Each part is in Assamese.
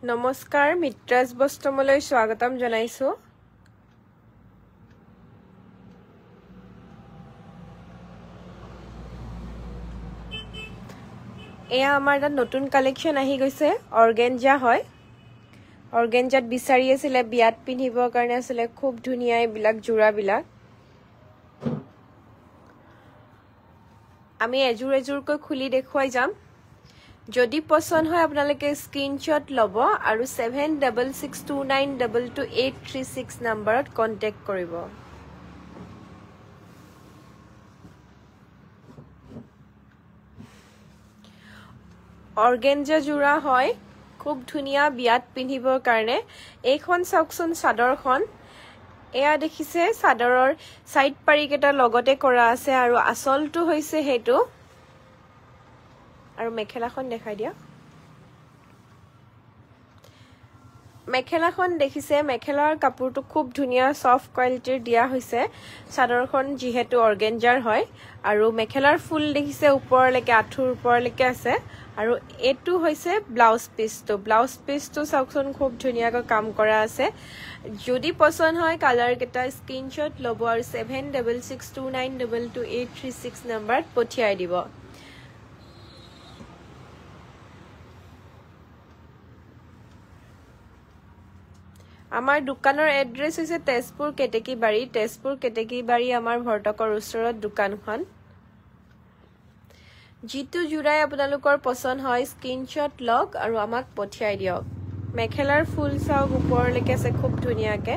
নমস্কাৰ মিত্ৰাজ বস্ত্ৰমলৈ স্বাগতম জনাইছো এয়া আমাৰ এটা নতুন কালেকচন আহি গৈছে অৰ্গেঞ্জা হয় অৰ্গেঞ্জাত বিচাৰি আছিল বিয়াত পিন্ধিবৰ কাৰণে আছিল খুব ধুনিয়া এইবিলাক জোৰা বিলাক আমি এজুৰ এজুৰকৈ খুলি দেখুৱাই যাম যদি পছন্দ হয় আপোনালোকে স্ক্ৰিনশ্বট লব আৰু 7662922836 নম্বৰত কন্টাক্ট কৰিব অৰ্গেঞ্জা জোৰা হয় খুব ধুনিয়া বিয়াত পিন্ধিবৰ কাৰণে এইখন চাওকচোন চাদৰখন এয়া দেখিছে চাদৰৰ সাইড পাৰিকেটা লগতে কৰা আছে আৰু আসলটো হৈছে হেতু আৰু মেখেলাখন দেখাই দিয়া মেখেলাখন দেখিছে মেখেলাৰ কাপোৰটো খুব ধুনিয়া সফট কোৱালিটিৰ দিয়া হৈছে চাদৰখন যিহেতু অৰ্গেঞ্জাৰ হয় আৰু মেখেলাৰ ফুল দেখিছে ওপৰলৈকে আঁঠুৰ ওপৰলৈকে আছে আৰু এটো হৈছে ব্লাউজ পিসটো চাওকচোন খুব ধুনিয়াকৈ কাম কৰা আছে যদি পছন্দ হয় কালাৰ কেটা স্ক্ৰিনশ্বট লব আৰু 7662922836 নম্বৰত পঠিয়াই দিব আমাৰ দোকানৰ এড্ৰেছ হৈছে তেজপুৰ কেতেকীবাৰী আমাৰ ভৰ্তকৰ ওচৰত দোকানখন জিতু জুৰাই আপোনালোকৰ পছন্দ হয় স্ক্ৰিনশ্বট লওক আৰু আমাক পঠিয়াই দিয়ক মেখেলাৰ ফুল চাওক ওপৰলৈকে আছে খুব ধুনিয়াকে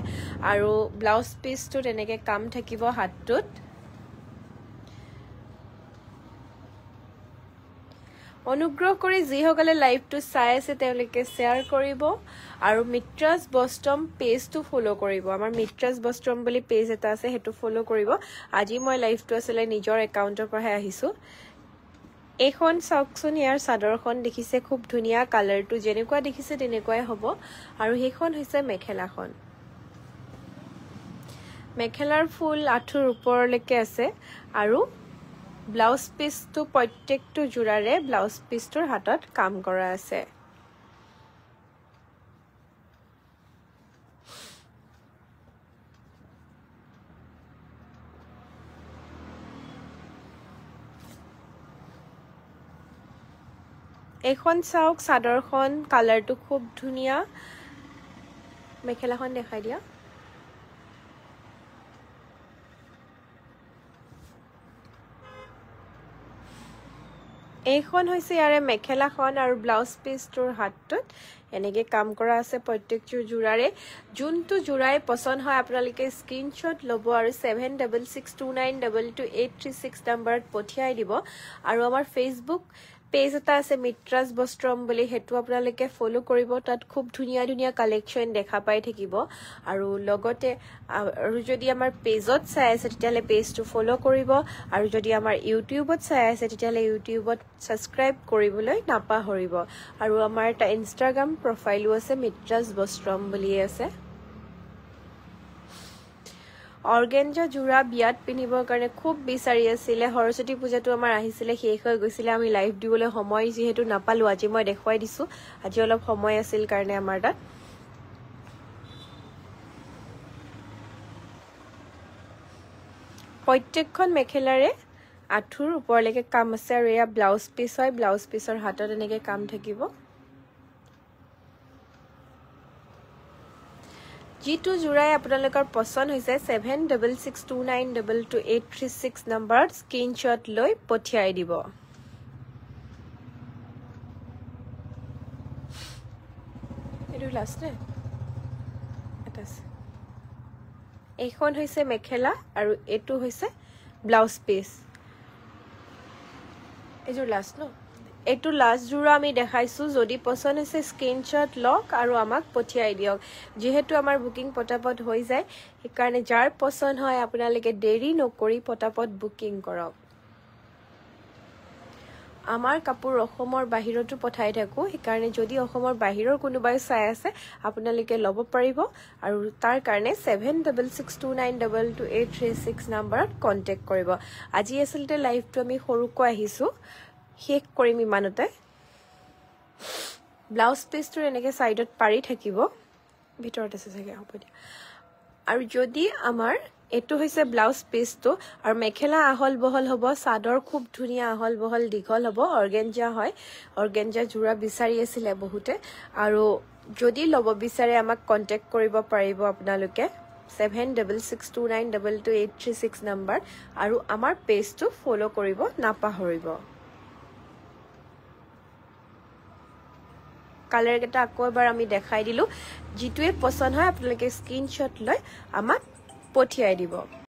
আৰু ব্লাউজ পিসটো তেনেকে কাম থাকিব হাতটোত অনুগ্ৰহ কৰি যিসকলে লাইভটো চাই আছে তেওঁলোকে শেয়াৰ কৰিব আৰু মিত্ৰাজ বস্ত্ৰম পেজটো ফলো কৰিব আমাৰ মিত্ৰাজ বস্ত্ৰম বুলি পেজ এটা আছে হেতু ফলো কৰিব আজি মই লাইভটো আসলে নিজৰ একাউন্টৰ পৰাহে আহিছো এখন চাওকচোন ইয়াৰ চাদৰখন দেখিছে খুব ধুনিয়া কালাৰটো যেনেকুৱা দেখিছে তেনেকুৱাই হ'ব আৰু হেখন হৈছে মেখেলাৰ ফুল আঁঠুৰ ওপৰলৈকে আছে আৰু ব্লাউজ পিসটো প্ৰত্যেকটো জোৰাৰে ব্লাউজ পিসটোৰ হাতত কাম কৰা আছে এখন চাওক চাদৰখন কালাৰটো খুব ধুনিয়া মেখেলাখন দেখাই দিয়া এইখন হৈছে ইয়াৰে মেখেলাখন আৰু ব্লাউজ পিসটোৰ হাতটোত এনেকে কাম কৰা আছে প্ৰত্যেকটো জোৰাৰে যোনটো জোৰাই পছন্দ হয় আপোনালোকে স্ক্ৰিনশ্বট লব আৰু 7662922836 নম্বৰত পঠিয়াই দিব আৰু আমাৰ ফেসবুক পেজ এটা আছে মিত্ৰাজ বস্ত্ৰম বুলি হেতু আপোনালোকে ফলো কৰিব তাত খুব ধুনিয়া কালেকচন দেখা পাই থাকিব আৰু লগতে আৰু যদি আমাৰ পেজত চাই আছে তেতিয়ালে পেজটো ফলো কৰিব আৰু যদি আমাৰ ইউটিউবত চাই আছে তেতিয়ালে ইউটিউবত সাবস্ক্ৰাইব কৰিবলৈ নাপাহৰিব আৰু আমাৰ এটা ইনষ্টাগ্ৰাম প্ৰফাইলও আছে মিত্ৰাজ বস্ত্ৰম বুলি আছে অৰ্গেঞ্জা জোৰা বিয়াত পিন্ধিবৰ কাৰণে খুব বিচাৰি আছিল সৰস্বতী পূজাটো আমাৰ আহিছিল শেষ হৈ গৈছিল আমি লাইভ দিবলৈ সময় যেহেতু নাপালো আজি মই দেখুৱাই দিছো আজি অলপ সময় আছিল কাৰণে আমাৰ তাত প্ৰত্যেকখন মেখেলাৰে আঁঠুৰ ওপৰলৈকে কাম আছে আৰু এয়া ব্লাউজ পিস হয় ব্লাউজ পিসৰ হাতত এনেকে কাম থাকিব জিতু জুৰাই আপোনালোকৰ পছন্দ হৈছে 7662922836 নম্বৰত স্ক্ৰিনশ্বট লৈ পঠিয়াই দিব এটো লাষ্ট নে এটা এইখন হৈছে মেখেলা আৰু এটো হৈছে ব্লাউজ পিস এজোৰ লাষ্ট ন এটো লাষ্ট জোৰা আমি দেখাইছো যদি পছন্দ হৈছে স্ক্ৰিনশ্বট লওক আৰু আমাক পঠিয়াই দিয়ক যেহেতু আমাৰ বুকিং পটাপট হৈ যায় সেইকাৰণে যাৰ পছন্দ হয় আপোনালোকে দেৰি নকৰি পটাপট বুকিং কৰক আমাৰ কাপোৰ অসমৰ বাহিৰতো পঠাই থাকো সেইকাৰণে যদি অসমৰ বাহিৰৰ কোনোবাই চাই আছে আপোনালোকে লব পাৰিব আৰু তাৰ কাৰণে 7662922836 নম্বৰত কন্টাক্ট কৰিব আজি আসলতে লাইভটো আমি সৰুকৈ আহিছো শেষ কৰিম ইমানতে ব্লাউজ পিচটোৰ এনেকৈ ছাইডত পাৰি থাকিব ভিতৰত আছে চাগে হ'ব দিয়া আৰু যদি আমাৰ এইটো হৈছে ব্লাউজ পিচটো আৰু মেখেলা আহল বহল হ'ব চাদৰ খুব ধুনীয়া আহল বহল দীঘল হ'ব অৰ্গেঞ্জা হয় অৰ্গেঞ্জা জোৰা বিচাৰি আছিলে বহুতে আৰু যদি ল'ব বিচাৰে আমাক কন্টেক্ট কৰিব পাৰিব আপোনালোকে 7662922836 নম্বৰ আৰু আমাৰ পেজটো ফলো কৰিব নাপাহৰিব কালাৰ কেইটা আকৌ এবাৰ আমি দেখাই দিলো যিটোৱে পছন্দ হয় আপোনালোকে স্ক্ৰিনশ্বট লৈ আমাক পঠিয়াই দিব